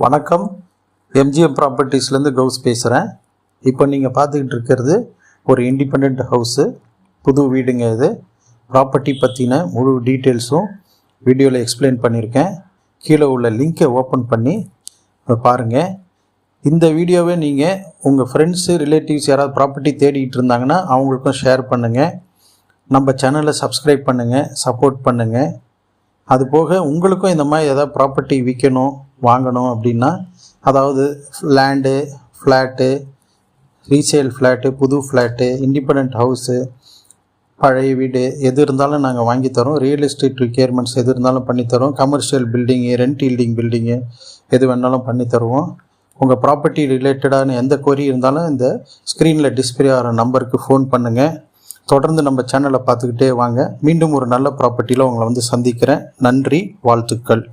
வணக்கம். MGM ப்ராப்பர்ட்டிஸ்லேருந்து Gous பேசுகிறேன். இப்போ நீங்கள் பார்த்துக்கிட்டு இருக்கிறது ஒரு இண்டிபெண்ட் ஹவுஸு, புது வீடுங்க. இது ப்ராப்பர்ட்டி பற்றின முழு டீட்டெயில்ஸும் வீடியோவில் எக்ஸ்பிளைன் பண்ணியிருக்கேன். கீழே உள்ள லிங்கை ஓப்பன் பண்ணி பாருங்கள். இந்த வீடியோவை நீங்கள் உங்கள் ஃப்ரெண்ட்ஸு ரிலேட்டிவ்ஸ் யாராவது ப்ராப்பர்ட்டி தேடிக்கிட்டு இருந்தாங்கன்னா அவங்களுக்கும் ஷேர் பண்ணுங்கள். நம்ம சேனலை சப்ஸ்கிரைப் பண்ணுங்கள், சப்போர்ட் பண்ணுங்கள். அதுபோக உங்களுக்கும் இந்த மாதிரி ஏதாவது ப்ராப்பர்ட்டி விற்கணும், வாங்கணும் அப்படின்னா, அதாவது லேண்டு, ஃப்ளாட்டு, ரீசேல் ஃப்ளாட்டு, புது ஃப்ளாட்டு, இண்டிபெண்ட் ஹவுஸு, பழைய வீடு எது இருந்தாலும் நாங்கள் வாங்கித்தரோம். ரியல் எஸ்டேட் ரிக்யர்மெண்ட்ஸ் எது இருந்தாலும் பண்ணித்தரோம். Commercial building, rent yielding building எது வேணாலும் பண்ணித்தருவோம். உங்கள் ப்ராப்பர்ட்டி ரிலேட்டடான எந்த கொரி இருந்தாலும் இந்த ஸ்க்ரீனில் டிஸ்பிளே ஆகிற நம்பருக்கு ஃபோன் பண்ணுங்கள். தொடர்ந்து நம்ம சேனலை பார்த்துக்கிட்டே வாங்க. மீண்டும் ஒரு நல்ல ப்ராப்பர்ட்டியில் உங்களை சந்திக்கிறேன். நன்றி, வாழ்த்துக்கள்.